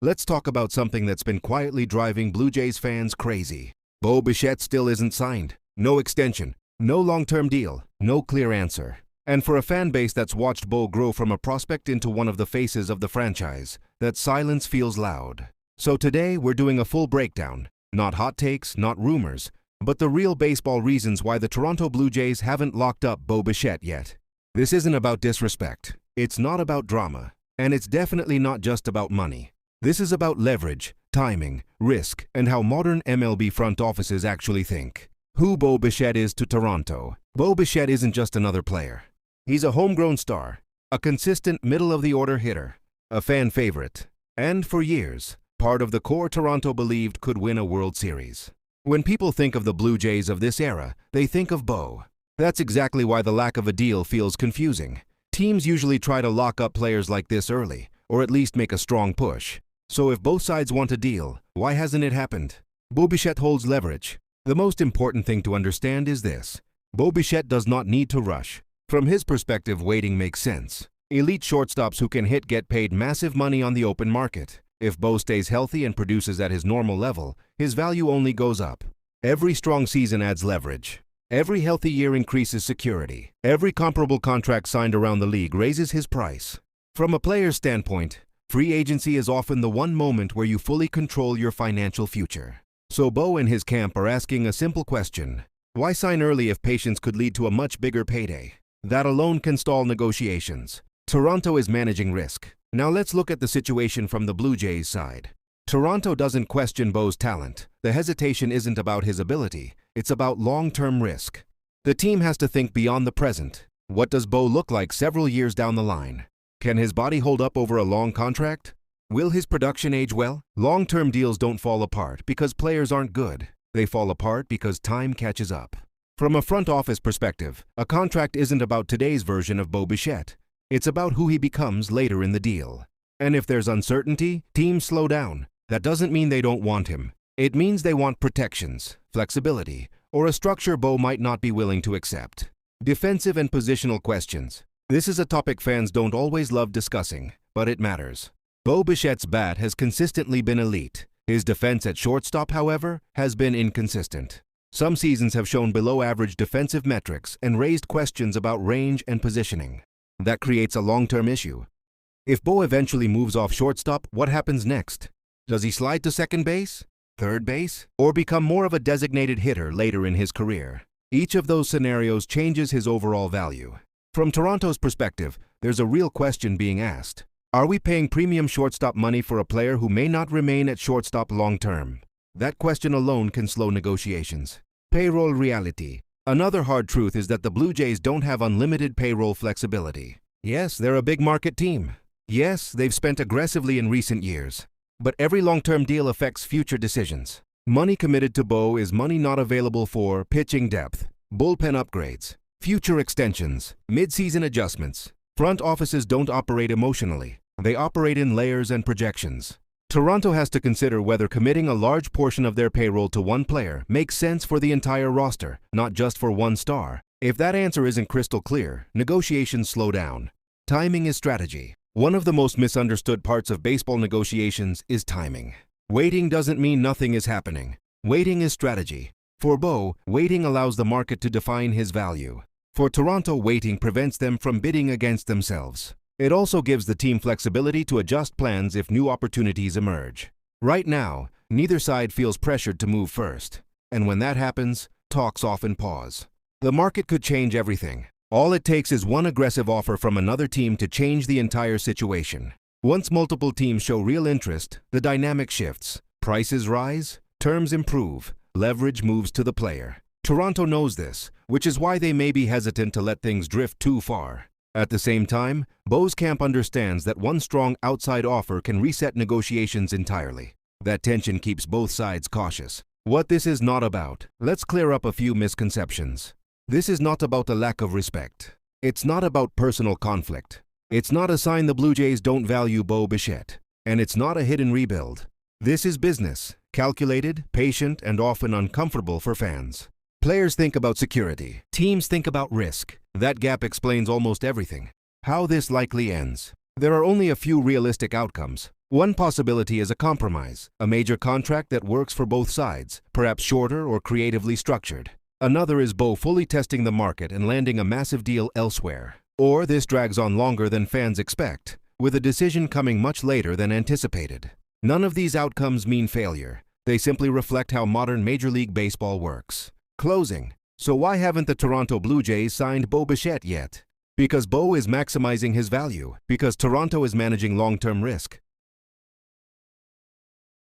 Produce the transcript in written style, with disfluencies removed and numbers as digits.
let's talk about something that's been quietly driving Blue Jays fans crazy. Bo Bichette still isn't signed. No extension, no long-term deal, no clear answer. And for a fan base that's watched Bo grow from a prospect into one of the faces of the franchise, that silence feels loud. So today, we're doing a full breakdown. Not hot takes, not rumors, but the real baseball reasons why the Toronto Blue Jays haven't locked up Bo Bichette yet. This isn't about disrespect. It's not about drama. And it's definitely not just about money. This is about leverage, timing, risk, and how modern MLB front offices actually think. Who Bo Bichette is to Toronto. Bo Bichette isn't just another player. He's a homegrown star, a consistent middle-of-the-order hitter, a fan favorite, and for years, part of the core Toronto believed could win a World Series. When people think of the Blue Jays of this era, they think of Bo. That's exactly why the lack of a deal feels confusing. Teams usually try to lock up players like this early, or at least make a strong push. So if both sides want a deal, why hasn't it happened? Bo Bichette holds leverage. The most important thing to understand is this. Bo Bichette does not need to rush. From his perspective, waiting makes sense. Elite shortstops who can hit get paid massive money on the open market. If Bo stays healthy and produces at his normal level, his value only goes up. Every strong season adds leverage. Every healthy year increases security. Every comparable contract signed around the league raises his price. From a player's standpoint, free agency is often the one moment where you fully control your financial future. So Bo and his camp are asking a simple question. Why sign early if patience could lead to a much bigger payday? That alone can stall negotiations. Toronto is managing risk. Now let's look at the situation from the Blue Jays side. Toronto doesn't question Bo's talent. The hesitation isn't about his ability. It's about long-term risk. The team has to think beyond the present. What does Bo look like several years down the line? Can his body hold up over a long contract? Will his production age well? Long-term deals don't fall apart because players aren't good. They fall apart because time catches up. From a front office perspective, a contract isn't about today's version of Bo Bichette. It's about who he becomes later in the deal. And if there's uncertainty, teams slow down. That doesn't mean they don't want him. It means they want protections, flexibility, or a structure Bo might not be willing to accept. Defensive and positional questions. This is a topic fans don't always love discussing, but it matters. Bo Bichette's bat has consistently been elite. His defense at shortstop, however, has been inconsistent. Some seasons have shown below-average defensive metrics and raised questions about range and positioning. That creates a long-term issue. If Bo eventually moves off shortstop, what happens next? Does he slide to second base, third base, or become more of a designated hitter later in his career? Each of those scenarios changes his overall value. From Toronto's perspective, there's a real question being asked. Are we paying premium shortstop money for a player who may not remain at shortstop long-term? That question alone can slow negotiations. Payroll reality. Another hard truth is that the Blue Jays don't have unlimited payroll flexibility. Yes, they're a big market team. Yes, they've spent aggressively in recent years. But every long-term deal affects future decisions. Money committed to Bo is money not available for pitching depth, bullpen upgrades, future extensions, mid-season adjustments. Front offices don't operate emotionally. They operate in layers and projections. Toronto has to consider whether committing a large portion of their payroll to one player makes sense for the entire roster, not just for one star. If that answer isn't crystal clear, negotiations slow down. Timing is strategy. One of the most misunderstood parts of baseball negotiations is timing. Waiting doesn't mean nothing is happening. Waiting is strategy. For Bo, waiting allows the market to define his value. For Toronto, waiting prevents them from bidding against themselves. It also gives the team flexibility to adjust plans if new opportunities emerge. Right now, neither side feels pressured to move first. And when that happens, talks often pause. The market could change everything. All it takes is one aggressive offer from another team to change the entire situation. Once multiple teams show real interest, the dynamic shifts. Prices rise, terms improve, leverage moves to the player. Toronto knows this, which is why they may be hesitant to let things drift too far. At the same time, Bo's camp understands that one strong outside offer can reset negotiations entirely. That tension keeps both sides cautious. What this is not about. Let's clear up a few misconceptions. This is not about a lack of respect. It's not about personal conflict. It's not a sign the Blue Jays don't value Bo Bichette. And it's not a hidden rebuild. This is business, calculated, patient, and often uncomfortable for fans. Players think about security. Teams think about risk. That gap explains almost everything. How this likely ends. There are only a few realistic outcomes. One possibility is a compromise, a major contract that works for both sides, perhaps shorter or creatively structured. Another is Bo fully testing the market and landing a massive deal elsewhere. Or this drags on longer than fans expect, with a decision coming much later than anticipated. None of these outcomes mean failure. They simply reflect how modern Major League Baseball works. Closing. So why haven't the Toronto Blue Jays signed Bo Bichette yet? Because Bo is maximizing his value, because Toronto is managing long-term risk,